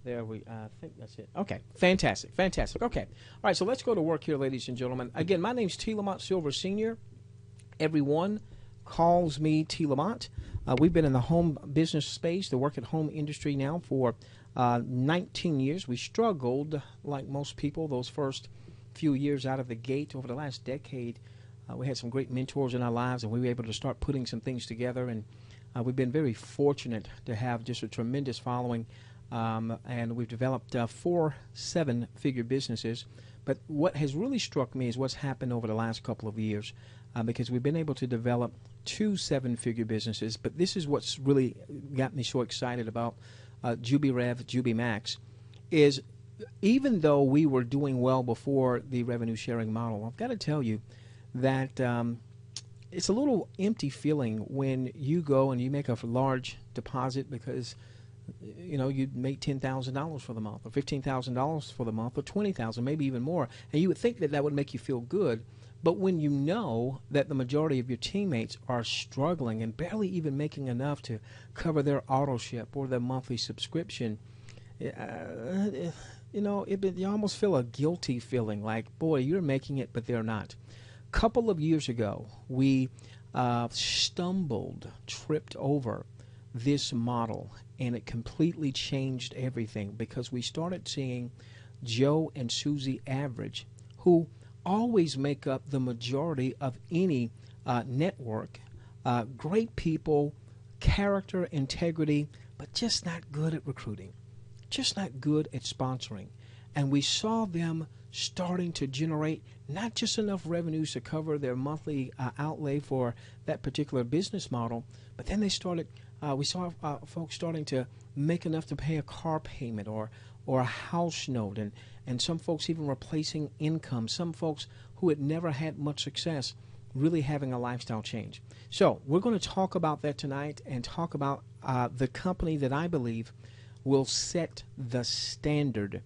there. I think that's it. Okay, fantastic, fantastic. Okay, all right. So let's go to work here, ladies and gentlemen. Again, my name's T. Lamont Silver Sr. Everyone calls me T. Lamont. We've been in the home business space, the work-at-home industry now for 19 years. We struggled, like most people, those first few years out of the gate. Over the last decade, we had some great mentors in our lives, and we were able to start putting some things together. And we've been very fortunate to have just a tremendous following, and we've developed 4 7-figure businesses. But what has really struck me is what's happened over the last couple of years, because we've been able to develop 2 7-figure businesses. But this is what's really got me so excited about Jubi Rev JubiMax, is even though we were doing well before the revenue sharing model, I've got to tell you that it's a little empty feeling when you go and you make a large deposit because you make $10,000 for the month, or $15,000 for the month, or $20,000, maybe even more, and you would think that that would make you feel good. But when you know that the majority of your teammates are struggling and barely even making enough to cover their auto ship or their monthly subscription, you almost feel a guilty feeling like, boy, you're making it, but they're not. A couple of years ago, we tripped over this model, and it completely changed everything because we started seeing Joe and Susie Average, who always make up the majority of any network. Great people, character, integrity, but just not good at recruiting, just not good at sponsoring. And we saw them starting to generate not just enough revenues to cover their monthly outlay for that particular business model, but then they started, we saw folks starting to make enough to pay a car payment or a house note, and some folks even replacing income, some folks who had never had much success really having a lifestyle change. So we're going to talk about that tonight and talk about the company that I believe will set the standard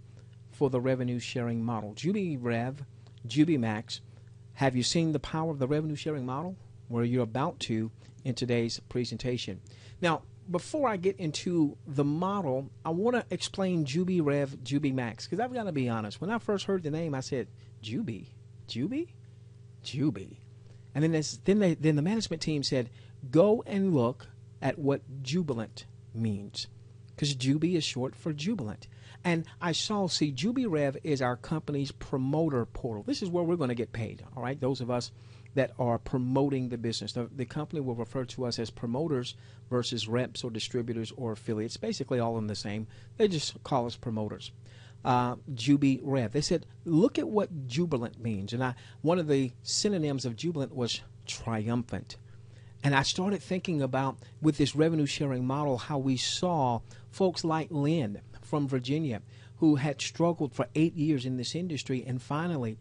for the revenue sharing model. Jubi Rev JubiMax. Have you seen the power of the revenue sharing model? Well, you're about to in today's presentation. Now, before I get into the model, I want to explain Jubi Rev JubiMax, because I've got to be honest. When I first heard the name, I said, Jubi? And then the management team said, go and look at what jubilant means, because Jubi is short for jubilant. And I see Jubi Rev is our company's promoter portal. This is where we're going to get paid, all right? Those of us that are promoting the business. The company will refer to us as promoters versus reps or distributors or affiliates. Basically all in the same. They just call us promoters. Jubi Rev. They said, look at what jubilant means. And one of the synonyms of jubilant was triumphant. And I started thinking about, with this revenue sharing model, how we saw folks like Lynn from Virginia, who had struggled for 8 years in this industry, and finally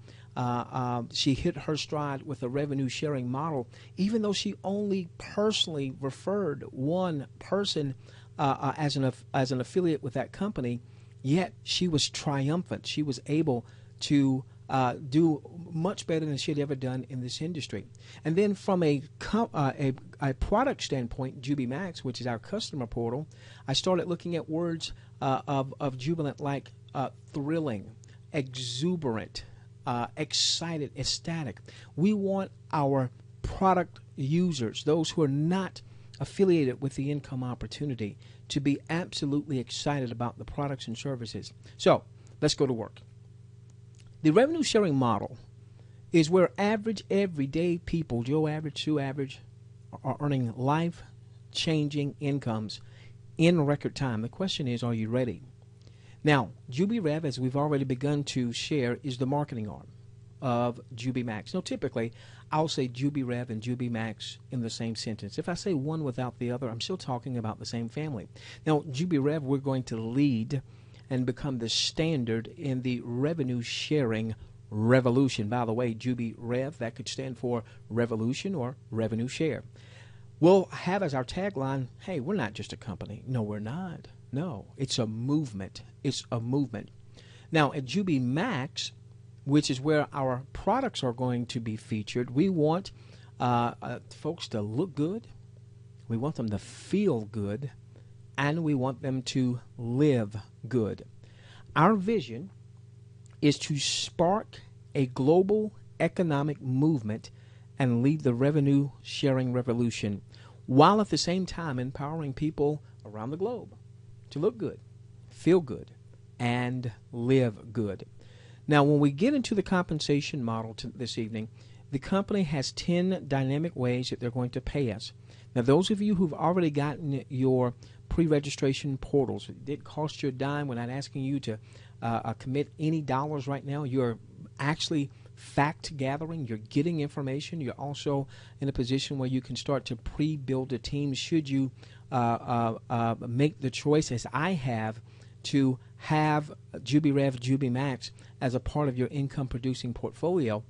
she hit her stride with a revenue sharing model, even though she only personally referred one person as an affiliate with that company. Yet she was triumphant. She was able to do much better than she had ever done in this industry. And then from a product standpoint, JubiMax, which is our customer portal, I started looking at words of jubilant like thrilling, exuberant, excited, ecstatic. We want our product users, those who are not affiliated with the income opportunity, to be absolutely excited about the products and services. So let's go to work. The revenue sharing model is where average, everyday people, Joe Average, Sue Average, are earning life-changing incomes in record time. The question is, are you ready? Now, Jubi Rev, as we've already begun to share, is the marketing arm of JubiMax. Now, typically, I'll say Jubi Rev and JubiMax in the same sentence. If I say one without the other, I'm still talking about the same family. Now, Jubi Rev, we're going to lead and become the standard in the revenue sharing revolution. By the way, Jubi Rev, that could stand for revolution or revenue share. We'll have as our tagline, hey, we're not just a company. No, we're not. No, it's a movement. It's a movement. Now, at JubiMax, which is where our products are going to be featured, we want folks to look good. We want them to feel good. and we want them to live good. Our vision is to spark a global economic movement and lead the revenue sharing revolution, while at the same time empowering people around the globe to look good, feel good, and live good. Now, when we get into the compensation model this evening, the company has 10 dynamic ways that they're going to pay us. Now, those of you who've already gotten your pre-registration portals, it didn't cost you a dime. We're not asking you to commit any dollars right now. You're actually fact gathering. You're getting information. You're also in a position where you can start to pre-build a team should you make the choice, as I have, to have Jubi Rev JubiMax as a part of your income-producing portfolio.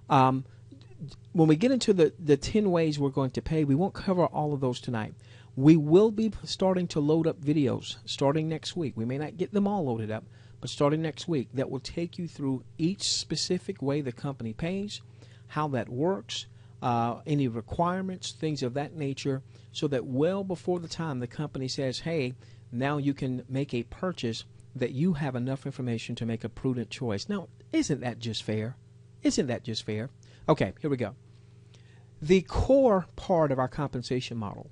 When we get into the 10 ways we're going to pay, we won't cover all of those tonight. We will be starting to load up videos starting next week. We may not get them all loaded up, but starting next week, that will take you through each specific way the company pays, how that works, any requirements, things of that nature, so that well before the time the company says, hey, now you can make a purchase, that you have enough information to make a prudent choice. Now, isn't that just fair? Isn't that just fair? Okay, here we go. The core part of our compensation model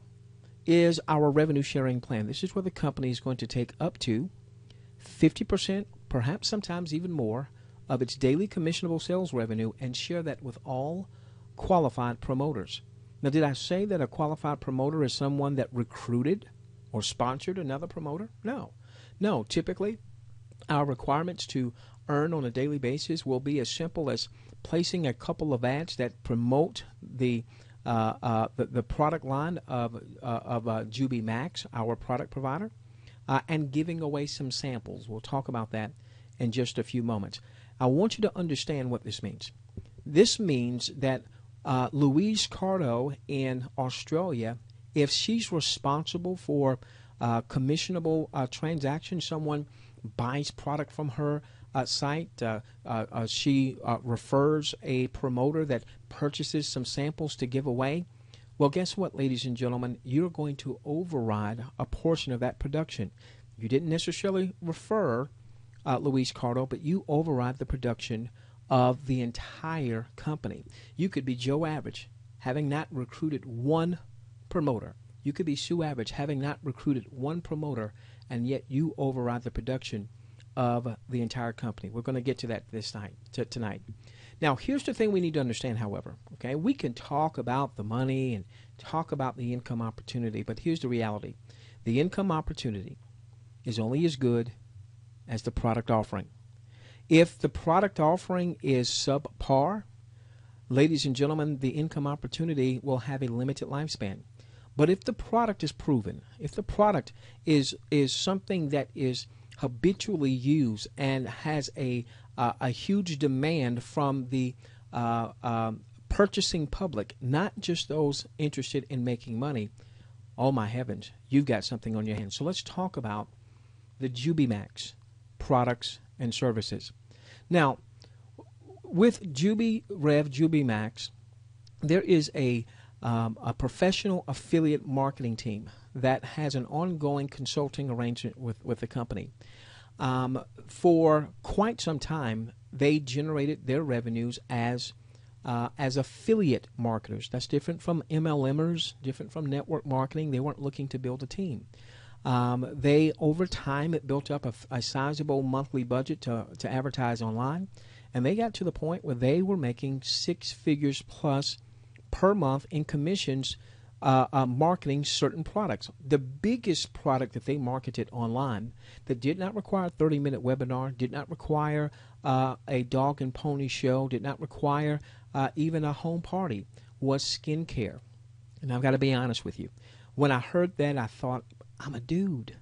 is our revenue sharing plan. This is where the company is going to take up to 50%, perhaps sometimes even more, of its daily commissionable sales revenue and share that with all qualified promoters. Now, did I say that a qualified promoter is someone that recruited or sponsored another promoter? No. No, typically our requirements to earn on a daily basis will be as simple as placing a couple of ads that promote the product line of JubiMax, our product provider, and giving away some samples. We'll talk about that in just a few moments. I want you to understand what this means. This means that Louise Cardo in Australia, if she's responsible for commissionable transactions, someone buys product from her site, she refers a promoter that purchases some samples to give away. Well, guess what, ladies and gentlemen? You're going to override a portion of that production. You didn't necessarily refer Louise Cardo, but you override the production of the entire company. You could be Joe Average, having not recruited one promoter. You could be Sue Average, having not recruited one promoter, and yet you override the production of the entire company. We're going to get to that tonight. Now, here's the thing we need to understand, however. Okay, we can talk about the money and talk about the income opportunity, but here's the reality. The income opportunity is only as good as the product offering. If the product offering is subpar, ladies and gentlemen, the income opportunity will have a limited lifespan. But if the product is proven, if the product is something that is habitually used and has a huge demand from the purchasing public, not just those interested in making money, oh my heavens, you've got something on your hands. So let's talk about the JubiMax products and services. Now, with Jubi Rev JubiMax, there is a professional affiliate marketing team that has an ongoing consulting arrangement with the company. For quite some time, they generated their revenues as affiliate marketers. That's different from MLMers, different from network marketing. They weren't looking to build a team. They, over time, it built up a sizable monthly budget to advertise online, and they got to the point where they were making 6 figures plus per month in commissions marketing certain products. The biggest product that they marketed online that did not require a 30-minute webinar, did not require a dog and pony show, did not require even a home party, was skincare. And I've got to be honest with you. When I heard that, I thought, I'm a dude.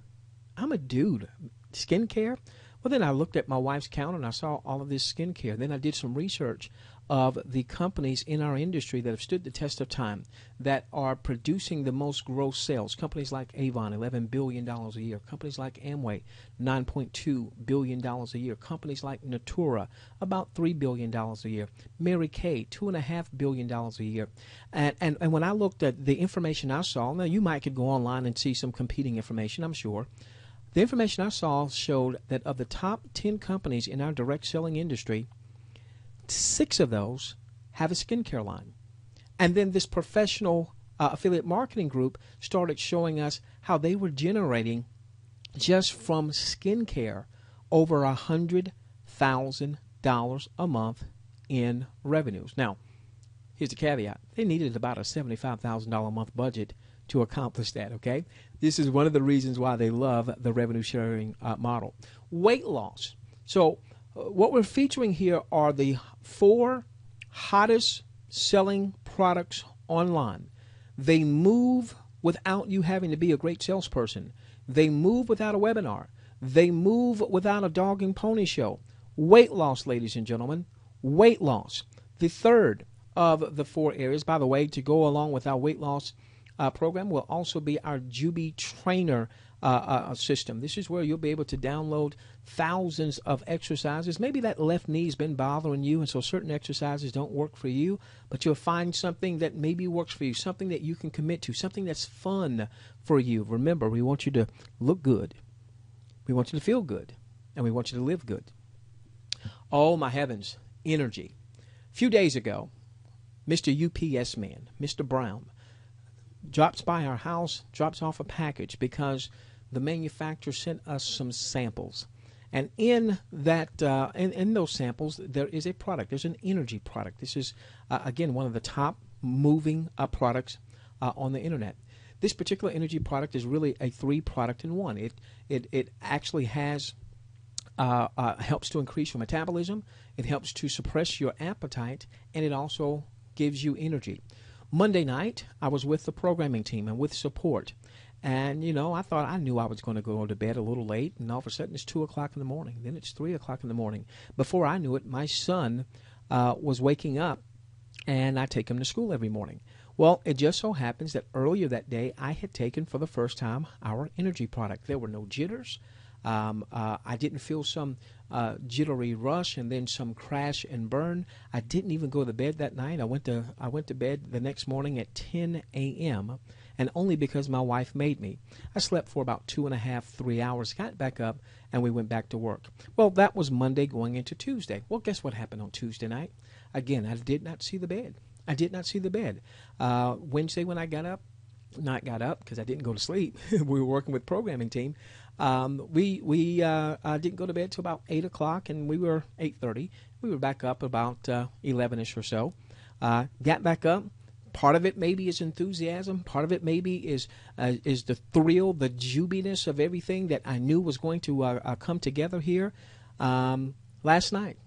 Skincare? Well, then I looked at my wife's counter and I saw all of this skincare. Then I did some research of the companies in our industry that have stood the test of time, that are producing the most gross sales. Companies like Avon, $11 billion a year. Companies like Amway, $9.2 billion a year. Companies like Natura, about $3 billion a year. Mary Kay, $2.5 billion a year. And when I looked at the information I saw, now you might could go online and see some competing information, I'm sure. The information I saw showed that of the top 10 companies in our direct selling industry, 6 of those have a skincare line. And then this professional affiliate marketing group started showing us how they were generating just from skincare over $100,000 a month in revenues. Now, here's the caveat. They needed about a $75,000 a month budget to accomplish that, okay? This is one of the reasons why they love the revenue sharing model. Weight loss. So what we're featuring here are the 4 hottest selling products online. They move without you having to be a great salesperson. They move without a webinar. They move without a dog and pony show. Weight loss, ladies and gentlemen. Weight loss. The third of the 4 areas, by the way, to go along with our weight loss program will also be our Jubi Trainer system. This is where you'll be able to download thousands of exercises. Maybe that left knee's been bothering you, and so certain exercises don't work for you, but you'll find something that maybe works for you, something that you can commit to, something that's fun for you. Remember, we want you to look good. We want you to feel good, and we want you to live good. Oh, my heavens, energy. A few days ago, Mr. UPS man, Mr. Brown, drops by our house, drops off a package because the manufacturer sent us some samples. And in that, in those samples, there is a product. There's an energy product. This is, again, one of the top moving products on the internet. This particular energy product is really a 3-product in one. It actually has helps to increase your metabolism. It helps to suppress your appetite, and it also gives you energy. Monday night, I was with the programming team and with support. And, you know, I thought I knew I was going to go to bed a little late, and all of a sudden it's 2 o'clock in the morning. Then it's 3 o'clock in the morning. Before I knew it, my son was waking up, and I take him to school every morning. Well, it just so happens that earlier that day, I had taken for the first time our energy product. There were no jitters. I didn't feel some jittery rush and then some crash and burn. I didn't even go to bed that night. I went to bed the next morning at 10 a.m. and only because my wife made me. I slept for about 2.5, 3 hours, got back up, and we went back to work. Well, that was Monday going into Tuesday. Well, guess what happened on Tuesday night? Again, I did not see the bed. Wednesday when I got up, not got up because I didn't go to sleep. We were working with programming team. We didn't go to bed till about 8 o'clock, and we were 8:30. We were back up about 11ish or so. Got back up. Part of it maybe is enthusiasm. Part of it maybe is the thrill, the jubiness of everything that I knew was going to come together here. Last night,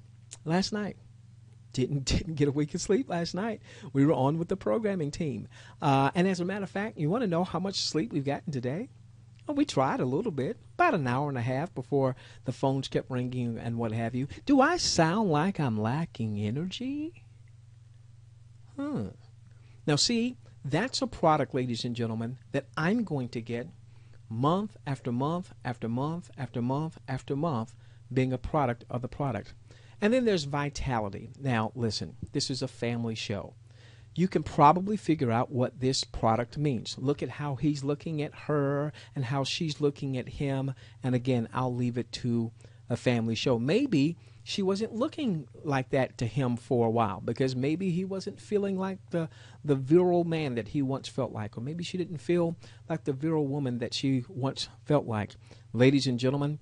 didn't get a week of sleep last night. We were on with the programming team, and as a matter of fact, you want to know how much sleep we've gotten today? Well, we tried a little bit, about an hour and a half before the phones kept ringing and what have you. Do I sound like I'm lacking energy? Now, see, that's a product, ladies and gentlemen, that I'm going to get month after month after month after month after month being a product of the product. And then there's vitality. Now, listen, this is a family show. You can probably figure out what this product means. Look at how he's looking at her and how she's looking at him. And again, I'll leave it to a family show. Maybe she wasn't looking like that to him for a while because maybe he wasn't feeling like the virile man that he once felt like, or maybe she didn't feel like the virile woman that she once felt like. Ladies and gentlemen,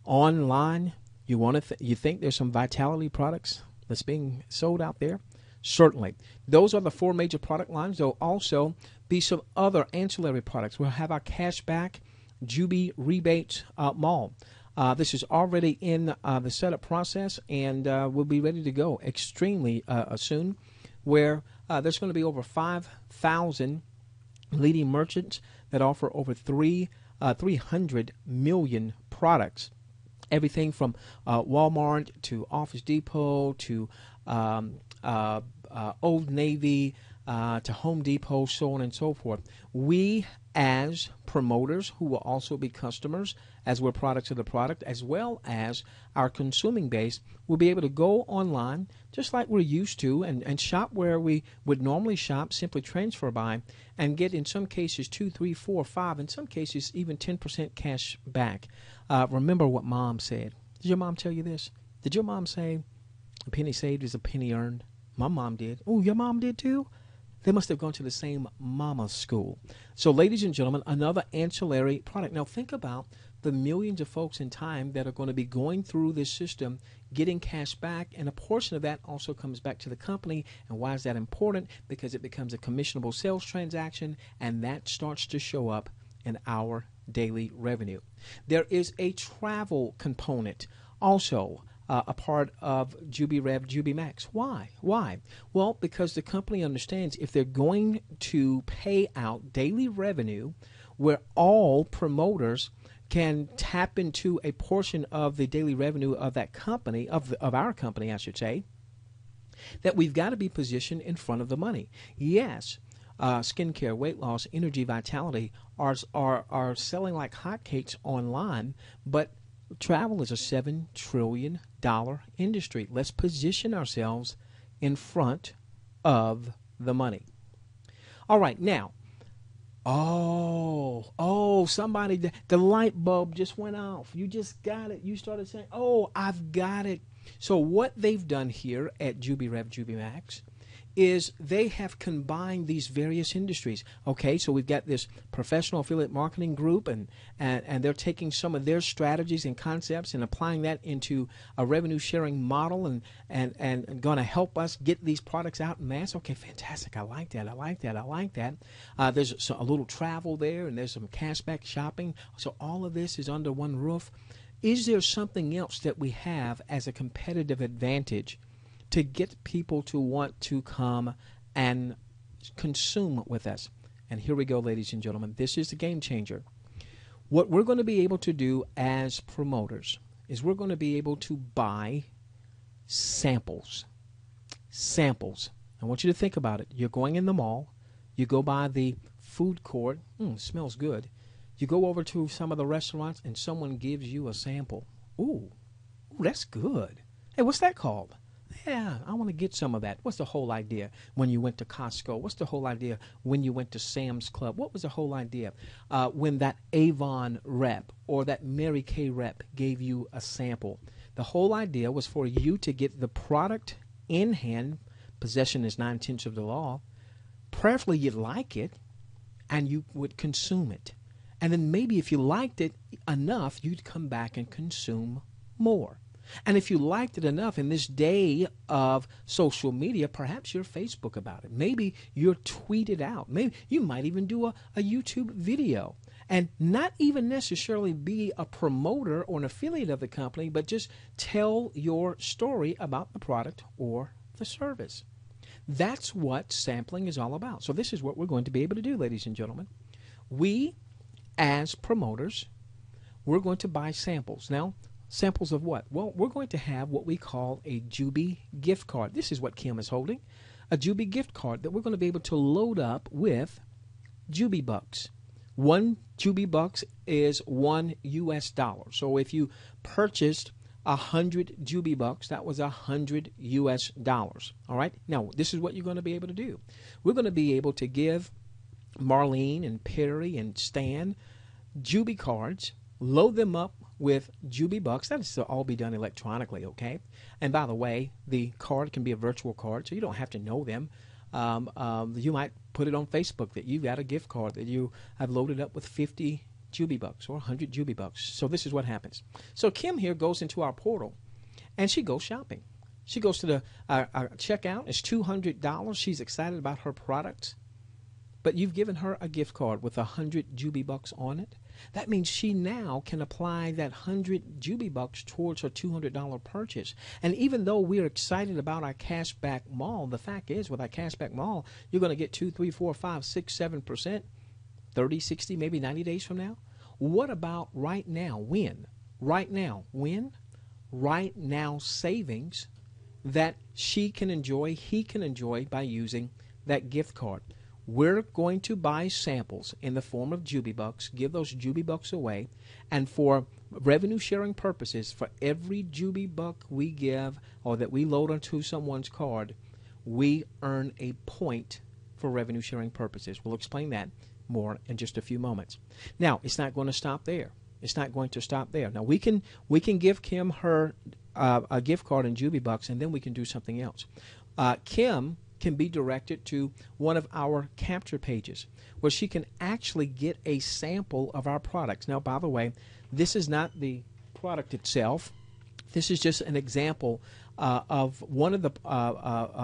online, you think there's some vitality products that's being sold out there? Certainly. Those are the 4 major product lines. There'll also be some other ancillary products. We'll have our cashback Jubi Rebates Mall. This is already in the setup process, and we'll be ready to go extremely soon, where there's going to be over 5,000 leading merchants that offer over 300 million products. Everything from Walmart to Office Depot to Old Navy, to Home Depot, so on and so forth. We, as promoters who will also be customers, as we're products of the product, as well as our consuming base, will be able to go online just like we're used to and shop where we would normally shop, simply transfer by, and get in some cases 2, 3, 4, 5, in some cases even 10% cash back. Remember what Mom said. Did your mom tell you this? Did your mom say a penny saved is a penny earned? My mom did. Oh, your mom did too? They must have gone to the same mama school. So, ladies and gentlemen, another ancillary product. Now, think about the millions of folks in time that are going to be going through this system, getting cash back, and a portion of that also comes back to the company. And why is that important? Because it becomes a commissionable sales transaction, and that starts to show up in our daily revenue. There is a travel component also. A part of Jubi Rev JubiMax. Why? Why? Well, because the company understands if they're going to pay out daily revenue where all promoters can tap into a portion of the daily revenue of that company, of our company, I should say, that we've got to be positioned in front of the money. Yes, skincare, weight loss, energy, vitality are selling like hotcakes online, but travel is a $7 trillion industry. Let's position ourselves in front of the money. All right, now, somebody, the light bulb just went off. You just got it. You started saying, oh, I've got it. So what they've done here at Jubi Rev JubiMax is they have combined these various industries. Okay, so we've got this professional affiliate marketing group, and they're taking some of their strategies and concepts and applying that into a revenue sharing model and going to help us get these products out in mass. Okay, fantastic. I like that. There's a little travel there, and there's some cashback shopping. So all of this is under one roof. Is there something else that we have as a competitive advantage to get people to want to come and consume with us? And here we go, ladies and gentlemen. This is the game changer. What we're going to be able to do as promoters is we're going to be able to buy samples. Samples. I want you to think about it. You're going in the mall. You go by the food court. Smells good. You go over to some of the restaurants and someone gives you a sample. Ooh, that's good. Hey, what's that called? Yeah, I want to get some of that. What's the whole idea when you went to Costco? What's the whole idea when you went to Sam's Club? What was the whole idea when that Avon rep or that Mary Kay rep gave you a sample? The whole idea was for you to get the product in hand. Possession is 9/10 of the law. Preferably you'd like it and you would consume it. And then maybe if you liked it enough, you'd come back and consume more. And if you liked it enough in this day of social media, perhaps you're Facebook about it. Maybe you're tweeted out. Maybe you might even do a YouTube video. And not even necessarily be a promoter or an affiliate of the company, but just tell your story about the product or the service. That's what sampling is all about. So this is what we're going to be able to do, ladies and gentlemen. We, as promoters, we're going to buy samples. Now, samples of what? Well, we're going to have what we call a Jubi gift card. This is what Kim is holding, a Jubi gift card that we're going to be able to load up with Jubi Bucks. One Jubi Bucks is $1 US. So if you purchased 100 Jubi Bucks, that was $100 US. All right? Now, this is what you're going to be able to do. We're going to be able to give Marlene and Perry and Stan Jubi cards, load them up with Jubi Bucks. That is to all be done electronically, okay? And by the way, the card can be a virtual card, so you don't have to know them. You might put it on Facebook that you've got a gift card that you have loaded up with 50 Jubi Bucks or 100 Jubi Bucks. So this is what happens. So Kim here goes into our portal, and she goes shopping. She goes to the checkout. It's $200. She's excited about her products. But you've given her a gift card with 100 Jubi Bucks on it. That means she now can apply that 100 Jubi Bucks towards her $200 purchase. And even though we're excited about our cashback mall, the fact is with our cashback mall, you're going to get 2, 3, 4, 5, 6, 7%, 30, 60, maybe 90 days from now. What about right now? When? Right now. When? Right now savings that she can enjoy, he can enjoy by using that gift card. We're going to buy samples in the form of Jubi Bucks, give those Jubi Bucks away, and for revenue sharing purposes, for every Jubi Buck we give or that we load onto someone's card, we earn a point for revenue sharing purposes. We'll explain that more in just a few moments. Now, it's not going to stop there. It's not going to stop there. Now, we can give Kim her a gift card in Jubi Bucks, and then we can do something else. Kim can be directed to one of our capture pages where she can actually get a sample of our products. Now, by the way, this is not the product itself. This is just an example of one of the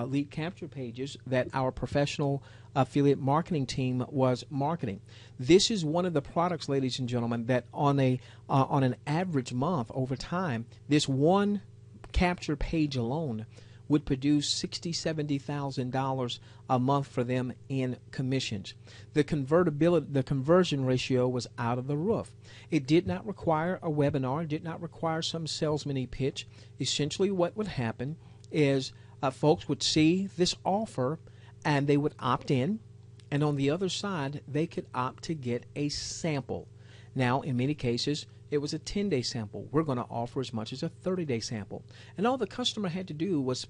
lead capture pages that our professional affiliate marketing team was marketing. This is one of the products, ladies and gentlemen, that on an average month over time, this one capture page alone would produce $60,000, $70,000 a month for them in commissions. The conversion ratio was out of the roof. It did not require a webinar, did not require some salesman-y pitch. Essentially what would happen is folks would see this offer and they would opt in, and on the other side they could opt to get a sample. Now, in many cases, it was a 10-day sample. We're going to offer as much as a 30-day sample. And all the customer had to do was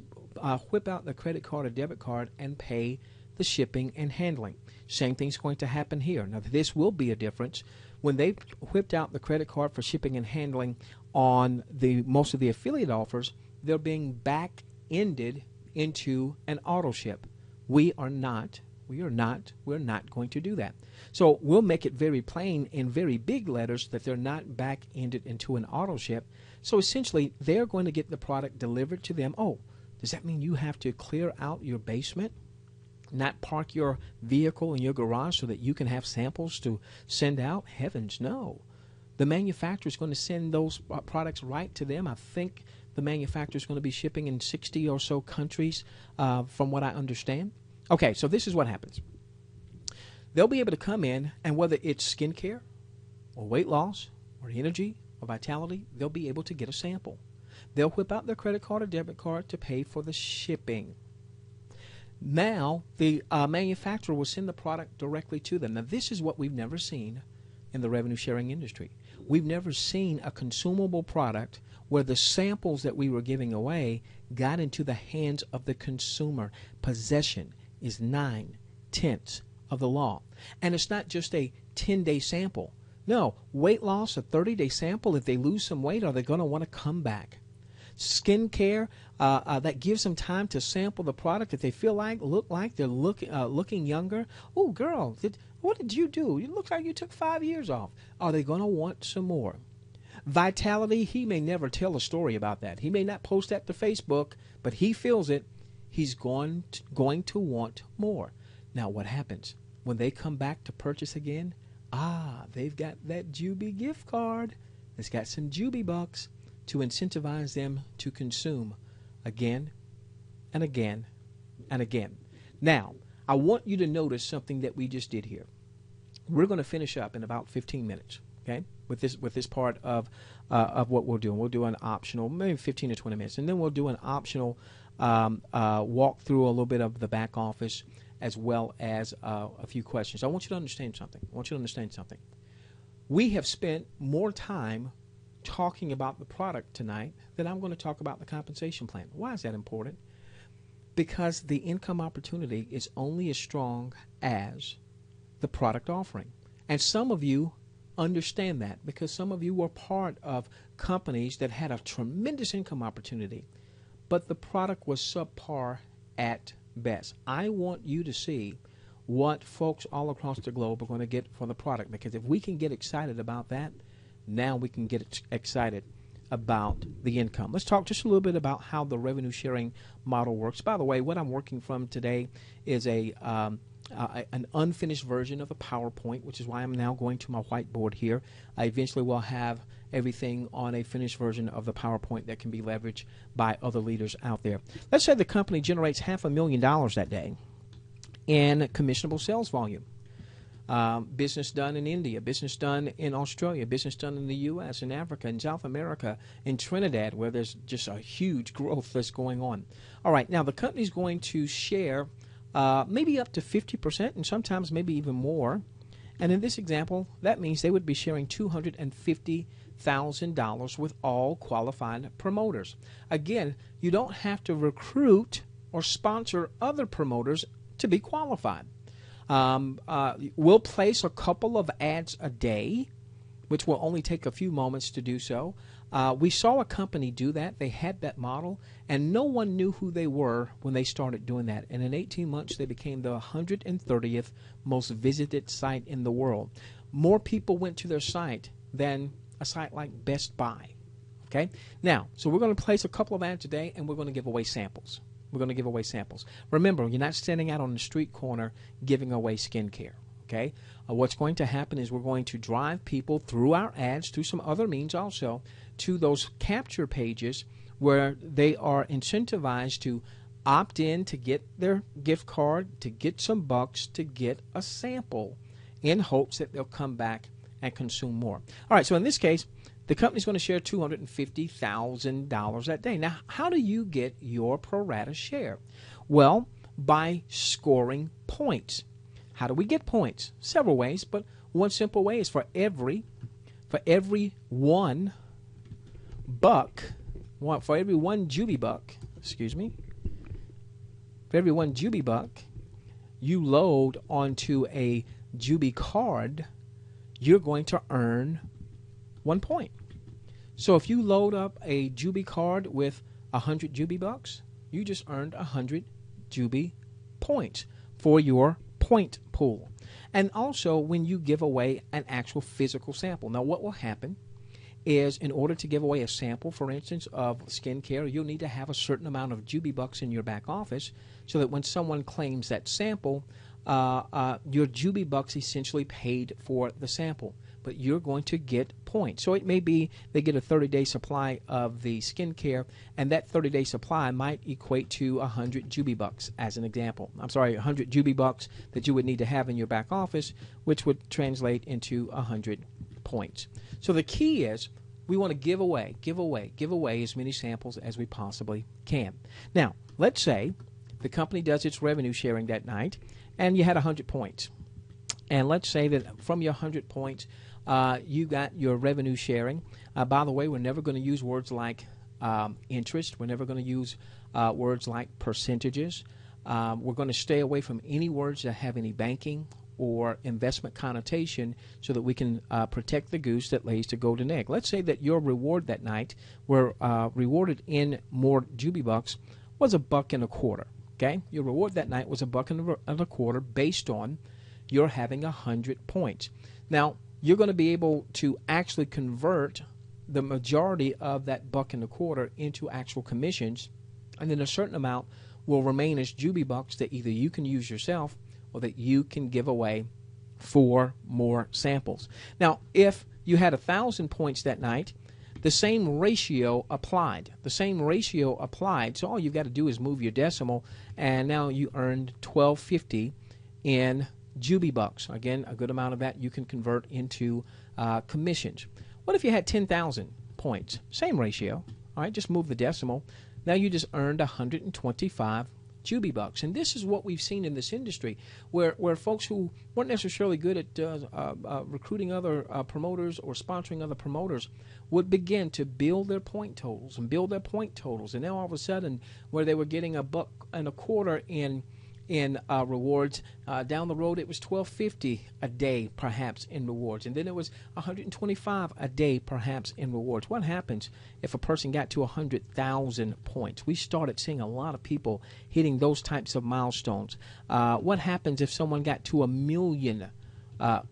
whip out the credit card or debit card and pay the shipping and handling. Same thing's going to happen here. Now, this will be a difference. When they whipped out the credit card for shipping and handling on most of the affiliate offers, they're being back-ended into an auto ship. We're not going to do that. So we'll make it very plain in very big letters that they're not back-ended into an auto ship. So essentially, they're going to get the product delivered to them. Oh, does that mean you have to clear out your basement, not park your vehicle in your garage so that you can have samples to send out? Heavens, no. The manufacturer is going to send those products right to them. I think the manufacturer is going to be shipping in 60 or so countries from what I understand. Okay, so this is what happens. They'll be able to come in, and whether it's skincare or weight loss or energy or vitality, they'll be able to get a sample. They'll whip out their credit card or debit card to pay for the shipping. Now, the manufacturer will send the product directly to them. Now, this is what we've never seen in the revenue sharing industry. We've never seen a consumable product where the samples that we were giving away got into the hands of the consumer. Possession is 9/10 of the law. And it's not just a 10-day sample. No, weight loss, a 30-day sample. If they lose some weight, are they going to want to come back? Skincare, that gives them time to sample the product. If they feel look like they're looking younger. Oh, girl, what did you do? You look like you took 5 years off. Are they going to want some more? Vitality, he may never tell a story about that. He may not post that to Facebook, but he feels it. He's going to want more. Now, what happens? When they come back to purchase again, they've got that Jubi gift card. It's got some Jubi Bucks to incentivize them to consume again and again and again. Now, I want you to notice something that we just did here. We're going to finish up in about 15 minutes, okay, with this part of what we'll do. We'll do an optional, maybe 15 to 20 minutes, and then we'll do an optional walk through a little bit of the back office as well as a few questions. I want you to understand something. We have spent more time talking about the product tonight than I'm going to talk about the compensation plan. Why is that important? Because the income opportunity is only as strong as the product offering. And some of you understand that because some of you were part of companies that had a tremendous income opportunity, but the product was subpar at best. I want you to see what folks all across the globe are going to get for the product, because if we can get excited about that, now we can get excited about the income. Let's talk just a little bit about how the revenue sharing model works. By the way, what I'm working from today is an unfinished version of a PowerPoint, which is why I'm now going to my whiteboard here. I eventually will have everything on a finished version of the PowerPoint that can be leveraged by other leaders out there. Let's say the company generates $500,000 that day in commissionable sales volume. business done in India, business done in Australia, business done in the U.S., in Africa, in South America, in Trinidad, where there's just a huge growth that's going on. All right, now the company's going to share maybe up to 50% and sometimes maybe even more. And in this example, that means they would be sharing $250,000 with all qualified promoters. Again, you don't have to recruit or sponsor other promoters to be qualified. We'll place a couple of ads a day, which will only take a few moments to do so. We saw a company do that. They had that model, and no one knew who they were when they started doing that. And in 18 months, they became the 130th most visited site in the world. More people went to their site than a site like Best Buy. Okay? Now, so we're going to place a couple of ads a day, and we're going to give away samples. We're going to give away samples. Remember, you're not standing out on the street corner giving away skincare. Okay? What's going to happen is we're going to drive people through our ads, through some other means also, to those capture pages where they are incentivized to opt in to get their gift card, to get some bucks, to get a sample in hopes that they'll come back and consume more. All right, so in this case, the company's going to share $250,000 that day. Now, how do you get your pro rata share? Well, by scoring points. How do we get points? Several ways, but one simple way is for every one Jubi buck, for every one Jubi buck you load onto a Jubi card, you're going to earn 1 point. So if you load up a Jubi card with 100 Jubi bucks, you just earned 100 Jubi points for your point pool. And also when you give away an actual physical sample. Now what will happen is, in order to give away a sample, for instance, of skincare, you'll need to have a certain amount of Jubi bucks in your back office so that when someone claims that sample, your Jubi bucks essentially paid for the sample. But you're going to get points. So it may be they get a 30-day supply of the skincare, and that 30-day supply might equate to 100 Jubi bucks, as an example. 100 Jubi bucks that you would need to have in your back office, which would translate into 100 points. So the key is we want to give away as many samples as we possibly can. Now, let's say the company does its revenue sharing that night, and you had 100 points. And let's say that from your 100 points, you got your revenue sharing. By the way, we're never going to use words like interest. We're never going to use words like percentages. We're going to stay away from any words that have any banking or investment connotation so that we can protect the goose that lays the golden egg. Let's say that your reward that night, were rewarded in more Jubi bucks, was $1.25. Okay, your reward that night was $1.25 based on you're having 100 points. Now, you're going to be able to actually convert the majority of that $1.25 into actual commissions, and then a certain amount will remain as Jubi bucks that either you can use yourself or that you can give away for more samples. Now, if you had 1,000 points that night, the same ratio applied. So all you've got to do is move your decimal, and now you earned $12.50 in Jubi bucks. Again, a good amount of that you can convert into commissions. What if you had 10,000 points? Same ratio. All right, just move the decimal. Now you just earned 125 Jubi bucks. And this is what we've seen in this industry, where folks who weren't necessarily good at recruiting other promoters or sponsoring other promoters would begin to build their point totals. And now all of a sudden, where they were getting $1.25 in rewards, down the road it was $12.50 a day perhaps in rewards, and then it was $125 a day perhaps in rewards. What happens if a person got to 100,000 points? We started seeing a lot of people hitting those types of milestones. What happens if someone got to 1 million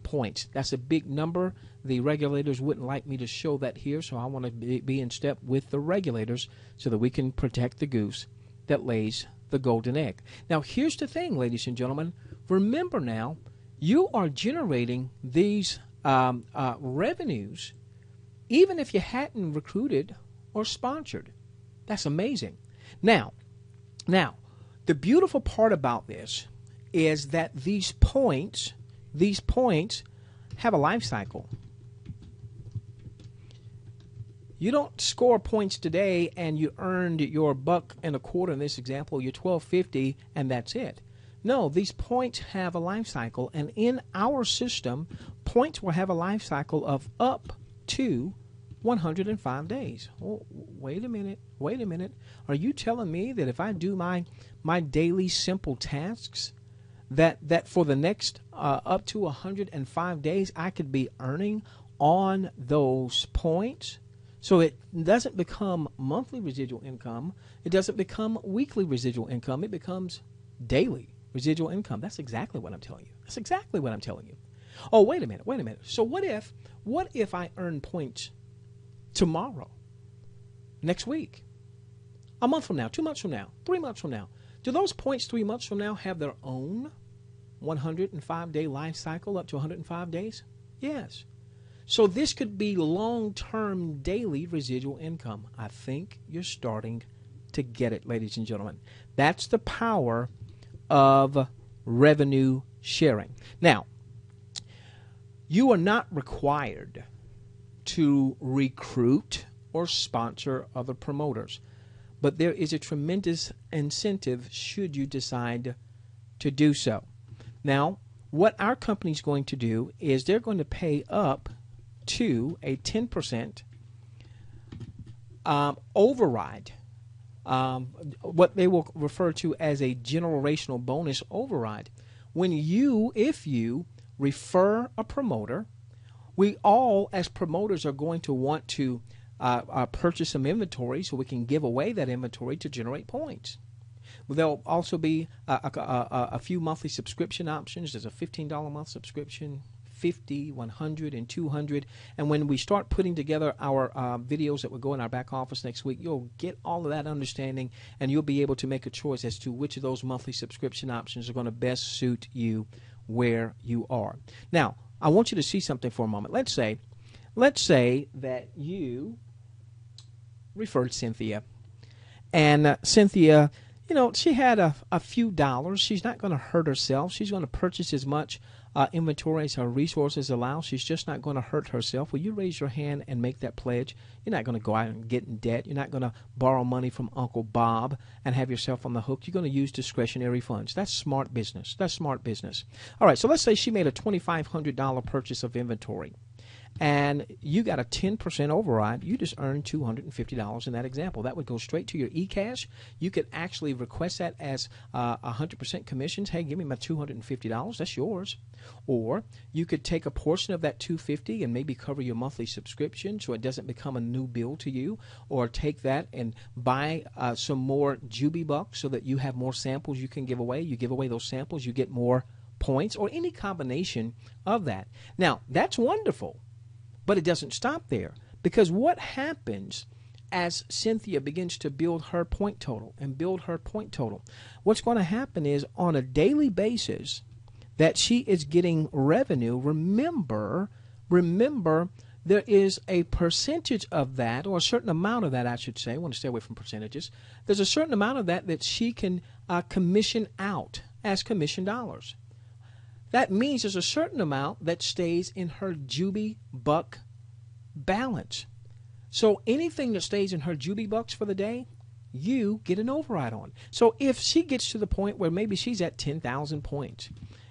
points? That's a big number. The regulators wouldn't like me to show that here, so I want to be in step with the regulators so that we can protect the goose that lays the golden egg. Now, here's the thing, ladies and gentlemen. Remember now, you are generating these revenues even if you hadn't recruited or sponsored. That's amazing. Now, the beautiful part about this is that these points these points have a life cycle. You don't score points today and you earned your $1.25 in this example, your $12.50, and that's it. No, these points have a life cycle, and in our system, points will have a life cycle of up to 105 days. Oh, wait a minute. Are you telling me that if I do my daily simple tasks, that for the next up to 105 days, I could be earning on those points? So it doesn't become monthly residual income. It doesn't become weekly residual income. It becomes daily residual income. That's exactly what I'm telling you. Oh, wait a minute. So what if I earn points tomorrow, next week, a month from now, 2 months from now, 3 months from now? Do those points 3 months from now have their own 105-day life cycle up to 105 days? Yes. So this could be long-term daily residual income. I think you're starting to get it, ladies and gentlemen. That's the power of revenue sharing. Now, you are not required to recruit or sponsor other promoters, but there is a tremendous incentive should you decide to do so. Now, what our company is going to do is they're going to pay up to a 10% override, what they will refer to as a generational bonus override. If you refer a promoter, we all as promoters are going to want to purchase some inventory so we can give away that inventory to generate points. There'll also be a few monthly subscription options. There's a $15 a month subscription, 50, 100, and 200. And when we start putting together our videos that will go in our back office next week, you'll get all of that understanding, and you'll be able to make a choice as to which of those monthly subscription options are going to best suit you where you are. Now, I want you to see something for a moment. Let's say that you referred Cynthia, and Cynthia, she had a few dollars. She's not going to hurt herself. She's going to purchase as much inventory as her resources allow. She's just not going to hurt herself. Will you raise your hand and make that pledge? You're not going to go out and get in debt. You're not going to borrow money from Uncle Bob and have yourself on the hook. You're going to use discretionary funds. That's smart business. All right, so let's say she made a $2,500 purchase of inventory, and you got a 10% override. You just earned $250 in that example. That would go straight to your eCash. You could actually request that as 100% commissions. Hey, give me my $250. That's yours. Or you could take a portion of that $250 and maybe cover your monthly subscription so it doesn't become a new bill to you. Or take that and buy some more Jubi bucks so that you have more samples you can give away. You give away those samples, you get more points, or any combination of that. Now, that's wonderful. But it doesn't stop there, because what happens as Cynthia begins to build her point total, what's going to happen is on a daily basis that she is getting revenue. Remember, there is a percentage of that, or a certain amount of that, I should say. I want to stay away from percentages. There's a certain amount of that she can commission out as commission dollars. That means there's a certain amount that stays in her Jubi buck balance. So anything that stays in her Jubi bucks for the day, you get an override on. So if she gets to the point where maybe she's at 10,000 points,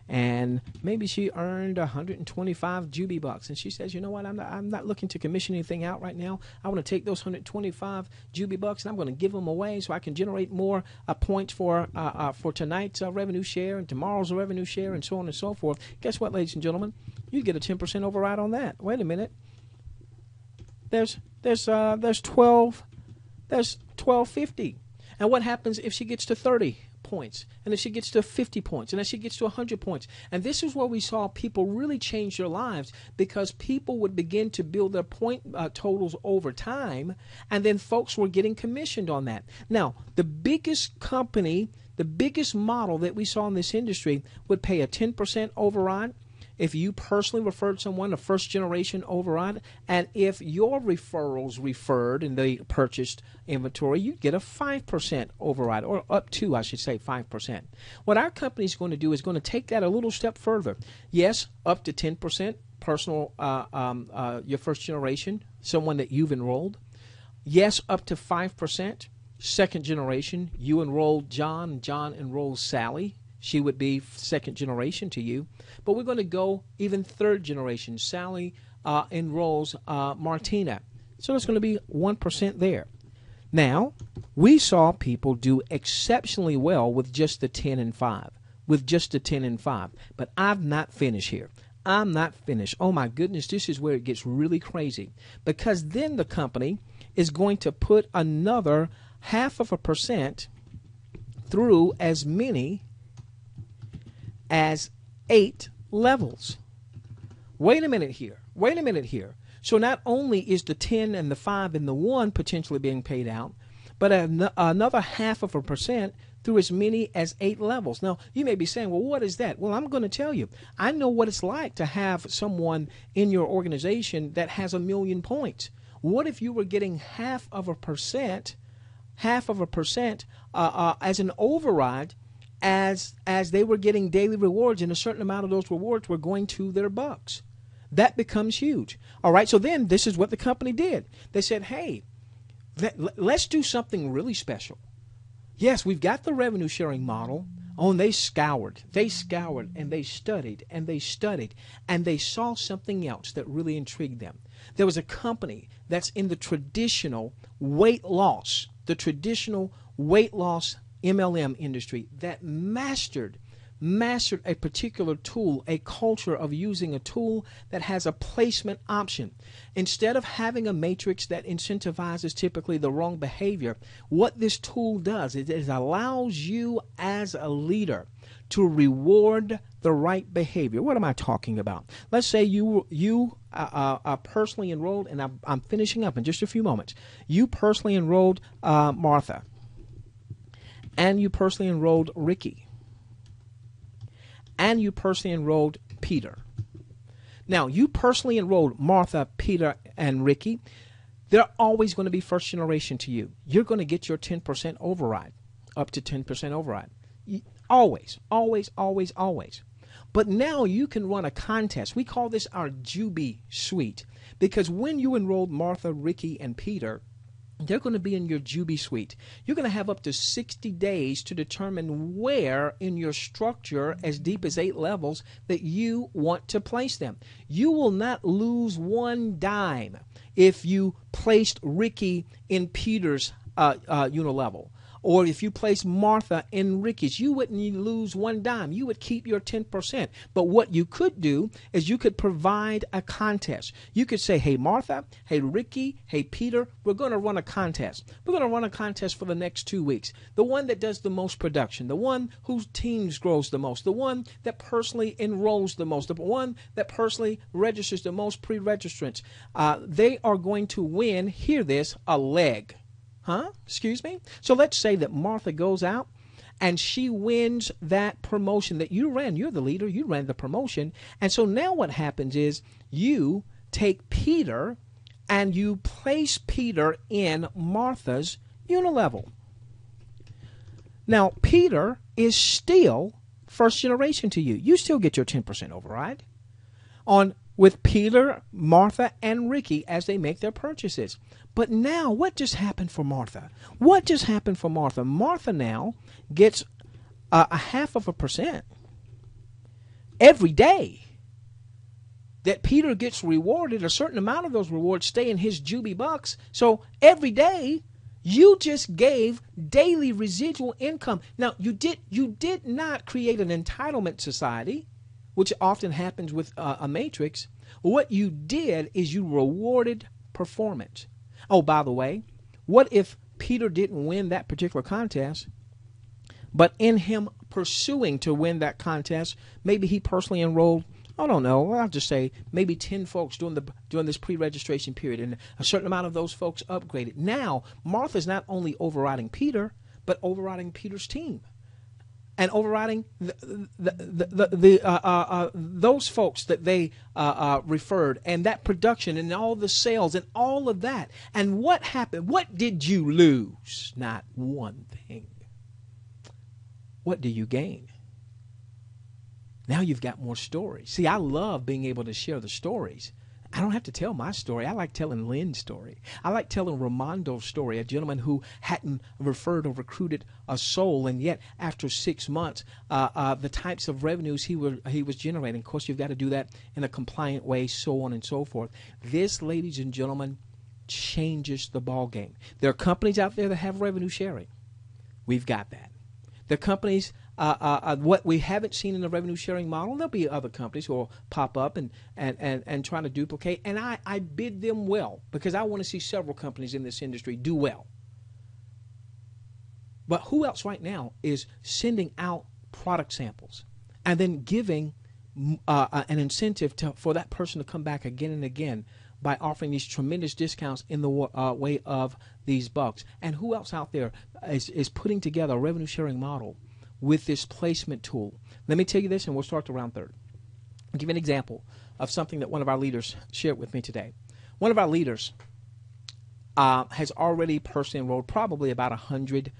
and maybe she earned 125 Jubi bucks, and she says, you know what, I'm not looking to commission anything out right now. I want to take those 125 Jubi bucks and I'm going to give them away so I can generate more points for tonight's revenue share and tomorrow's revenue share and so on and so forth. Guess what, ladies and gentlemen? You get a 10% override on that. Wait a minute. There's $12.50. And what happens if she gets to 30 points, and if she gets to 50 points, and if she gets to 100 points? And this is where we saw people really change their lives, because people would begin to build their point totals over time, and then folks were getting commissioned on that. Now, the biggest company, the biggest model that we saw in this industry would pay a 10% override. if you personally referred someone, a first generation override, and if your referrals referred and they purchased inventory, you get a 5% override, or up to, I should say, 5%. What our company is going to do is going to take that a little step further. Yes, up to 10% personal, your first generation, someone that you've enrolled. Yes, up to 5%. Second generation, you enrolled John, John enrolls Sally. She would be second generation to you. But we're going to go even third generation. Sally enrolls Martina. So there's going to be 1% there. Now, we saw people do exceptionally well with just the 10 and 5. With just the 10 and 5. But I'm not finished here. I'm not finished. Oh my goodness, this is where it gets really crazy. Because then the company is going to put another 0.5% through as many as 8 levels. Wait a minute here. Wait a minute here. So not only is the 10 and the 5 and the 1 potentially being paid out, but another 0.5% through as many as 8 levels. Now, you may be saying, well, what is that? Well, I'm going to tell you. I know what it's like to have someone in your organization that has 1 million points. What if you were getting 0.5% as an override as they were getting daily rewards, and a certain amount of those rewards were going to their bucks? That becomes huge. All right, so then this is what the company did. They said, hey, let's do something really special. Yes, we've got the revenue sharing model. Oh, and they scoured, and they studied, and they studied, and they saw something else that really intrigued them. There was a company that's in the traditional weight loss MLM industry that mastered a particular tool, a culture of using a tool that has a placement option. Instead of having a matrix that incentivizes typically the wrong behavior, what this tool does is it allows you as a leader to reward the right behavior. What am I talking about? Let's say you are personally enrolled, and I'm finishing up in just a few moments. You personally enrolled Martha, and you personally enrolled Ricky, and you personally enrolled Peter. Now, you personally enrolled Martha, Peter, and Ricky. They're always going to be first generation to you. You're going to get your 10% override, up to 10% override. Always, always, always, always. But now you can run a contest. We call this our Jubi suite, because when you enrolled Martha, Ricky, and Peter, they're going to be in your Jubi suite. You're going to have up to 60 days to determine where in your structure, as deep as 8 levels, that you want to place them. You will not lose one dime if you placed Ricky in Peter's unilevel. Or if you place Martha in Ricky's, you wouldn't lose one dime. You would keep your 10%. But what you could do is you could provide a contest. You could say, hey, Martha, hey, Ricky, hey, Peter, we're going to run a contest. We're going to run a contest for the next 2 weeks. The one that does the most production, the one whose teams grows the most, the one that personally enrolls the most, the one that personally registers the most pre-registrants. They are going to win, hear this, a leg. Huh? Excuse me? So let's say that Martha goes out and she wins that promotion that you ran. You're the leader. You ran the promotion. And so now what happens is you take Peter and you place Peter in Martha's unilevel. Now, Peter is still first generation to you. You still get your 10% override with Peter, Martha, and Ricky as they make their purchases. But now, what just happened for Martha? What just happened for Martha? Martha now gets 0.5% every day that Peter gets rewarded. A certain amount of those rewards stay in his Jubi bucks. So every day, you just gave daily residual income. Now, you did not create an entitlement society, which often happens with a matrix. What you did is you rewarded performance. Oh, by the way, what if Peter didn't win that particular contest, but in him pursuing to win that contest, maybe he personally enrolled, I don't know, I'll just say maybe 10 folks during this pre-registration period, and a certain amount of those folks upgraded. Now, Martha's not only overriding Peter, but overriding Peter's team. and overriding those folks that they referred, and that production and all the sales and all of that. And what happened? What did you lose? Not one thing. What do you gain? Now you've got more stories. See, I love being able to share the stories. I don't have to tell my story. I like telling Lynn's story. I like telling Ramondo's story, a gentleman who hadn't referred or recruited a soul, and yet after 6 months, the types of revenues he was generating. Of course, you've got to do that in a compliant way, so on and so forth. This, ladies and gentlemen, changes the ball game. There are companies out there that have revenue sharing. We've got that. There are companies. What we haven't seen in the revenue sharing model, there'll be other companies who will pop up and try to duplicate. And I bid them well, because I want to see several companies in this industry do well. But who else right now is sending out product samples and then giving an incentive for that person to come back again and again by offering these tremendous discounts in the way of these bucks? And who else out there is putting together a revenue sharing model with this placement tool? Let me tell you this, and we'll start to round third. I'll give you an example of something that one of our leaders shared with me today. One of our leaders has already personally enrolled probably about 100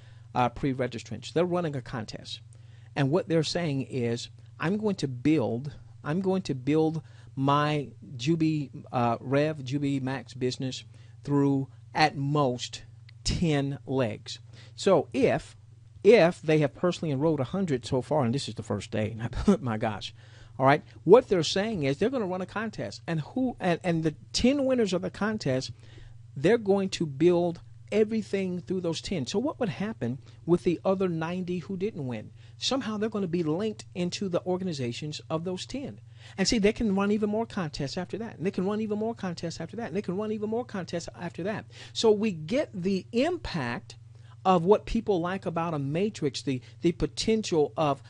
pre-registrants. They're running a contest. And what they're saying is, I'm going to build my Jubi Rev JubiMax business through at most 10 legs. So if they have personally enrolled 100 so far, and this is the first day, my gosh, all right, what they're saying is they're going to run a contest, and the 10 winners of the contest, they're going to build everything through those 10. So what would happen with the other 90 who didn't win? Somehow they're going to be linked into the organizations of those 10. And see, they can run even more contests after that. And they can run even more contests after that. And they can run even more contests after that. So we get the impact of what people like about a matrix, the potential of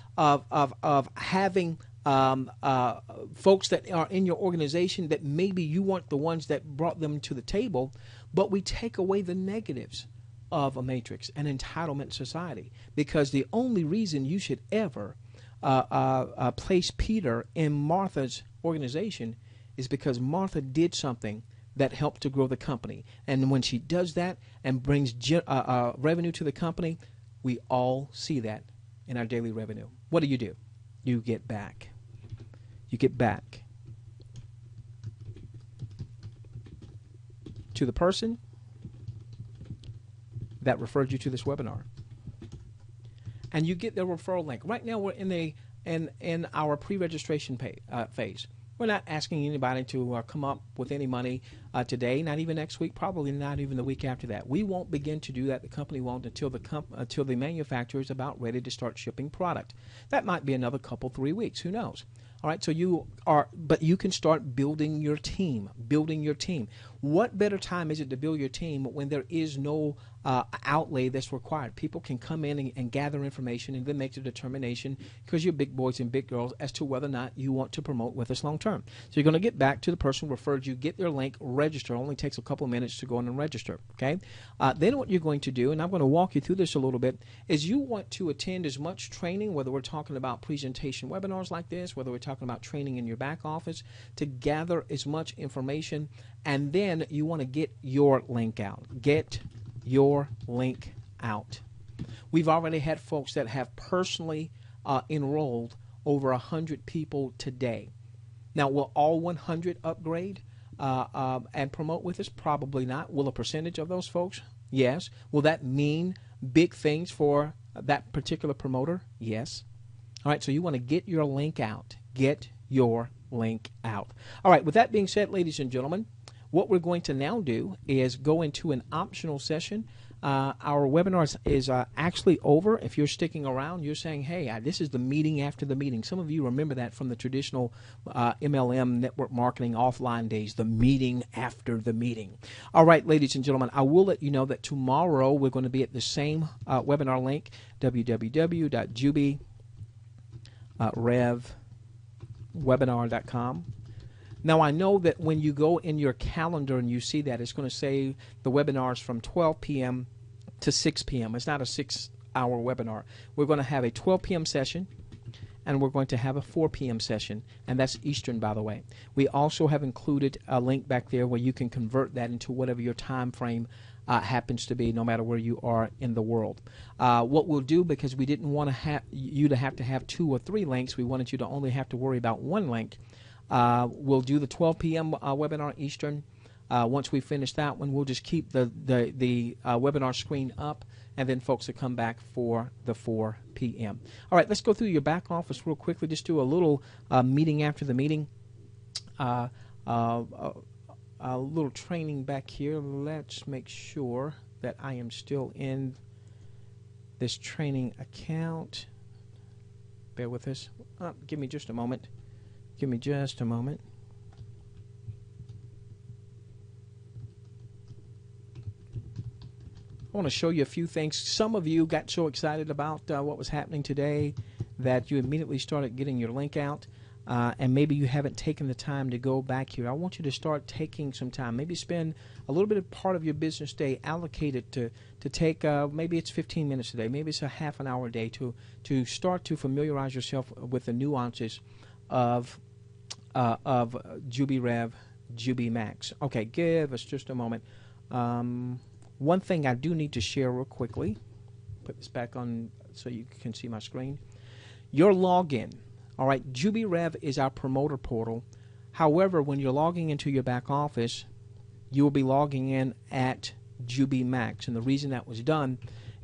having folks that are in your organization that maybe you weren't the ones that brought them to the table, but we take away the negatives of a matrix, an entitlement society, because the only reason you should ever place Peter in Martha's organization is because Martha did something that helped to grow the company. And when she does that and brings revenue to the company, we all see that in our daily revenue. What do? You get back. You get back to the person that referred you to this webinar, and you get their referral link. Right now, we're in our pre-registration phase. We're not asking anybody to come up with any money today, not even next week, probably not even the week after that. We won't begin to do that. The company won't until the manufacturer is about ready to start shipping product. That might be another 3 weeks. Who knows? All right, so but you can start building your team. What better time is it to build your team when there is no outlay that's required? People can come in and gather information and then make the determination, because you're big boys and big girls, as to whether or not you want to promote with us long term. So you're going to get back to the person who referred you, get their link, register. It only takes a couple of minutes to go in and register. Okay. Then what you're going to do, and I'm going to walk you through this a little bit, is you want to attend as much training, whether we're talking about presentation webinars like this, whether we're talking about training in your back office, to gather as much information, and then you want to get your link out. Get your link out. We've already had folks that have personally enrolled over 100 people today. Now, will all 100 upgrade and promote with us? Probably not. Will a percentage of those folks? Yes. Will that mean big things for that particular promoter? Yes. All right, so you want to get your link out. Get your link out. All right, with that being said, ladies and gentlemen, what we're going to now do is go into an optional session. Our webinar is actually over. If you're sticking around, you're saying, hey, this is the meeting after the meeting. Some of you remember that from the traditional MLM network marketing offline days, the meeting after the meeting. All right, ladies and gentlemen, I will let you know that tomorrow we're going to be at the same webinar link, www.JubiRevWebinar.com. Now, I know that when you go in your calendar and you see that, it's going to say the webinars from 12 p.m. to 6 p.m. It's not a 6 hour webinar. We're going to have a 12 p.m. session, and we're going to have a 4 p.m. session, and that's Eastern, by the way. We also have included a link back there where you can convert that into whatever your time frame happens to be, no matter where you are in the world. What we'll do, because we didn't want you to have 2 or 3 links, we wanted you to only have to worry about 1 link. We'll do the 12 p.m. Webinar Eastern. Once we finish that one, we'll just keep the webinar screen up, and then folks will come back for the 4 p.m. All right, let's go through your back office real quickly. Just do a little meeting after the meeting. A little training back here. Let's make sure that I am still in this training account. Bear with us. Give me just a moment. Give me just a moment. I want to show you a few things. Some of you got so excited about what was happening today that you immediately started getting your link out, and maybe you haven't taken the time to go back here. I want you to start taking some time. Maybe spend a little bit of part of your business day allocated to take, maybe it's 15 minutes a day, maybe it's a half an hour a day to start to familiarize yourself with the nuances of Jubi Rev JubiMax. Okay, give us just a moment. One thing I do need to share real quickly, put this back on so you can see my screen. Your login, all right, Jubi Rev is our promoter portal. However, when you're logging into your back office, you will be logging in at JubiMax. And the reason that was done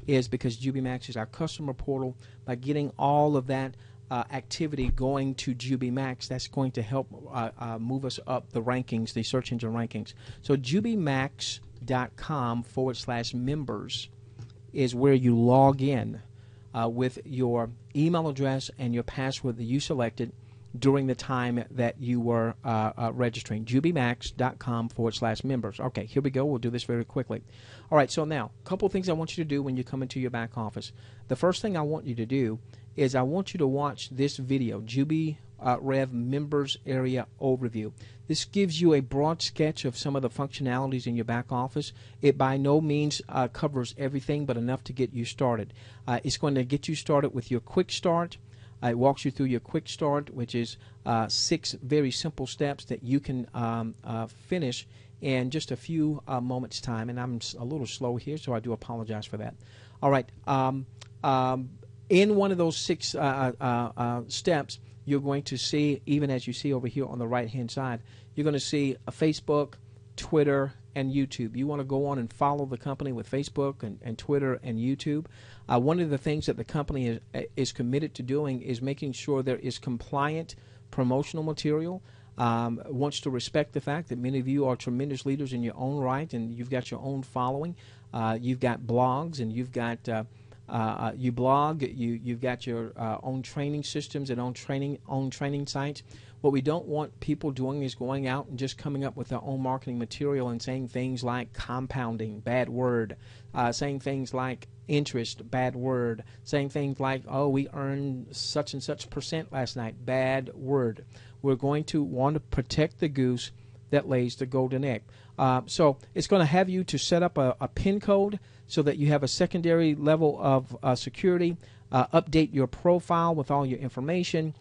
is because JubiMax is our customer portal. By getting all of that activity going to JubiMax, that's going to help move us up the rankings, the search engine rankings. So JubiMax.com/members is where you log in with your email address and your password that you selected during the time that you were registering. JubiMax.com/members. Okay, here we go. We'll do this very quickly. All right, so now, a couple of things I want you to do when you come into your back office. The first thing I want you to do is I want you to watch this video, Jubi Rev Members Area Overview. This gives you a broad sketch of some of the functionalities in your back office. It by no means covers everything, but enough to get you started. It's going to get you started with your quick start. It walks you through your quick start, which is 6 very simple steps that you can finish in just a few moments' time. And I'm a little slow here, so I do apologize for that. All right. In one of those 6 steps, you're going to see, even as you see over here on the right-hand side, you're going to see a Facebook, Twitter, and YouTube. You want to go on and follow the company with Facebook and Twitter and YouTube. One of the things that the company is committed to doing is making sure there is compliant promotional material. Wants to respect the fact that many of you are tremendous leaders in your own right, and you've got your own following. You've got blogs, and you've got you blog. You've got your own training systems and own training sites. What we don't want people doing is going out and just coming up with their own marketing material and saying things like compounding, bad word, saying things like interest, bad word, saying things like, oh, we earned such and such % last night, bad word. We're going to want to protect the goose that lays the golden egg. So it's going to have you to set up a PIN code so that you have a secondary level of security, update your profile with all your information.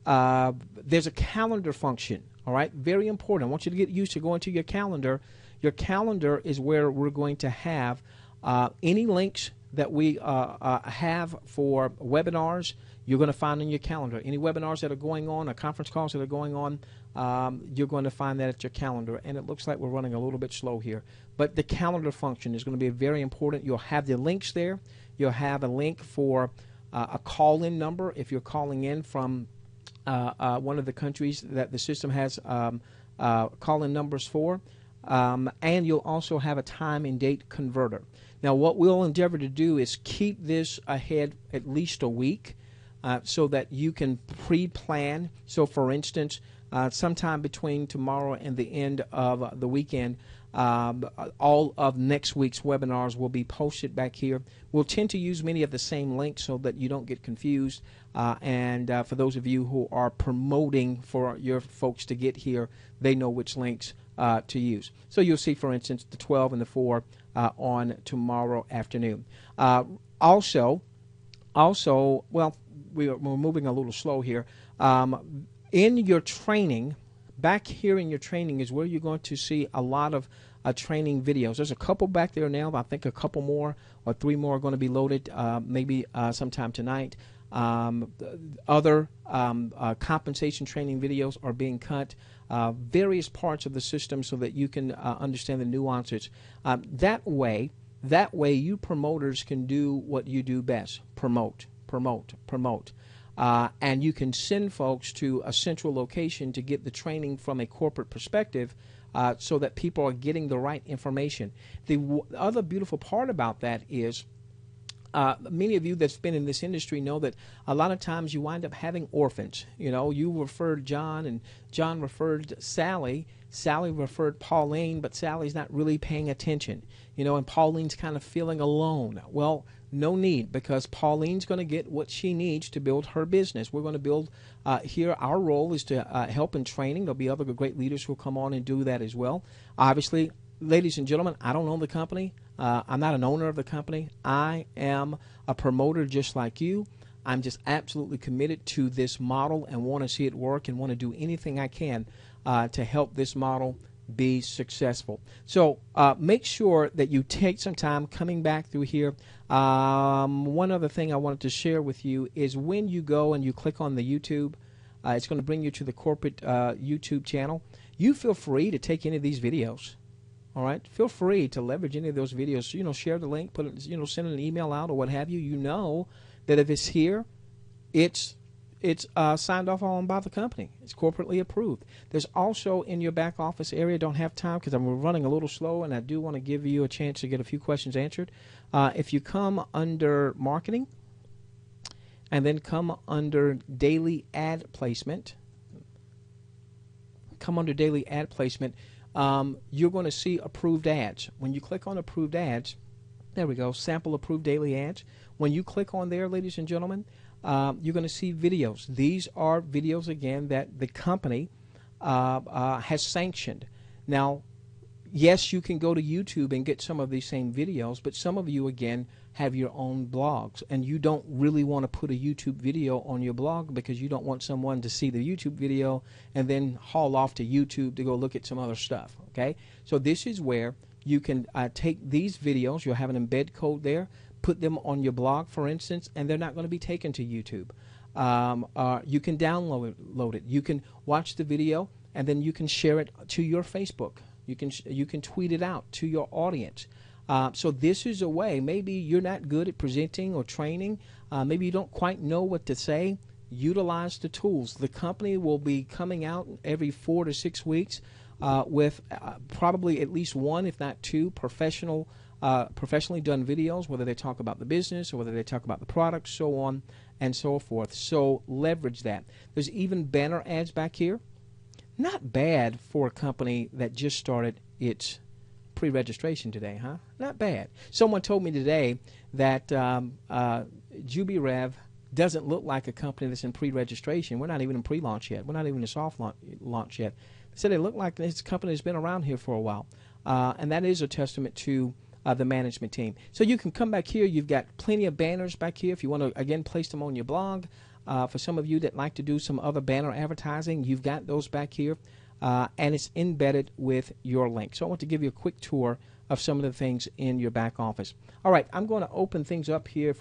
There's a calendar function, all right? Very important. I want you to get used to going to your calendar. Your calendar is where we're going to have any links that we have for webinars. You're going to find in your calendar. Any webinars that are going on, or conference calls that are going on, you're going to find that at your calendar. And it looks like we're running a little bit slow here. But the calendar function is going to be very important. You'll have the links there. You'll have a link for a call-in number if you're calling in from one of the countries that the system has call-in numbers for. And you'll also have a time and date converter. Now, what we'll endeavor to do is keep this ahead at least a week so that you can pre-plan. So, for instance, sometime between tomorrow and the end of the weekend, all of next week's webinars will be posted back here. We'll tend to use many of the same links so that you don't get confused. And for those of you who are promoting for your folks to get here, they know which links to use. So you'll see, for instance, the 12 and the 4 on tomorrow afternoon. Also, well, we're moving a little slow here. In your training, back here in your training is where you're going to see a lot of training videos. There's a couple back there now. I think a couple more or 3 more are going to be loaded maybe sometime tonight. Other compensation training videos are being cut. Various parts of the system so that you can understand the nuances. That way you promoters can do what you do best: promote. And you can send folks to a central location to get the training from a corporate perspective, so that people are getting the right information. The other beautiful part about that is, many of you that's been in this industry know that a lot of times you wind up having orphans. You know, you referred John, and John referred Sally. Sally referred Pauline, but Sally's not really paying attention. You know, and Pauline's kind of feeling alone. Well, no need, because Pauline's going to get what she needs to build her business. We're going to build here. Our role is to help in training. There'll be other great leaders who will come on and do that as well. Obviously, ladies and gentlemen, I don't own the company. I'm not an owner of the company. I am a promoter just like you. I'm just absolutely committed to this model and want to see it work and want to do anything I can to help this model be successful. So make sure that you take some time coming back through here. One other thing I wanted to share with you is when you go and you click on the YouTube, it's going to bring you to the corporate YouTube channel. You feel free to take any of these videos. All right, feel free to leverage any of those videos. You know, share the link, put it, you know, send an email out or what have you. You know that if it's here, it's signed off on by the company. It's corporately approved. There's also in your back office area. Don't have time because I'm running a little slow, and I do want to give you a chance to get a few questions answered. If you come under marketing, and then come under daily ad placement, you're going to see approved ads. When you click on approved ads, there we go, sample approved daily ads. When you click on there, ladies and gentlemen, you're going to see videos. These are videos, again, that the company has sanctioned. Now, yes, you can go to YouTube and get some of these same videos, but some of you, again, have your own blogs, and you don't really want to put a YouTube video on your blog because you don't want someone to see the YouTube video and then haul off to YouTube to go look at some other stuff, okay? So this is where you can take these videos. You'll have an embed code there, put them on your blog, for instance, and they're not going to be taken to YouTube. You can download it. You can watch the video, and then you can share it to your Facebook. You can tweet it out to your audience. So this is a way. Maybe you're not good at presenting or training. Maybe you don't quite know what to say. Utilize the tools. The company will be coming out every 4 to 6 weeks with probably at least 1, if not 2, professionally done videos, whether they talk about the business or whether they talk about the product, so on and so forth. So leverage that. There's even banner ads back here. Not bad for a company that just started its pre-registration today, huh? Not bad. Someone told me today that Jubi Rev doesn't look like a company that's in pre-registration. We're not even in pre-launch yet. We're not even in soft launch yet. They said they look like this company has been around here for a while. And that is a testament to the management team. So you can come back here. You've got plenty of banners back here if you want to, again, place them on your blog. For some of you that like to do some other banner advertising, you've got those back here. And it's embedded with your link. So I want to give you a quick tour of some of the things in your back office. All right, I'm going to open things up here.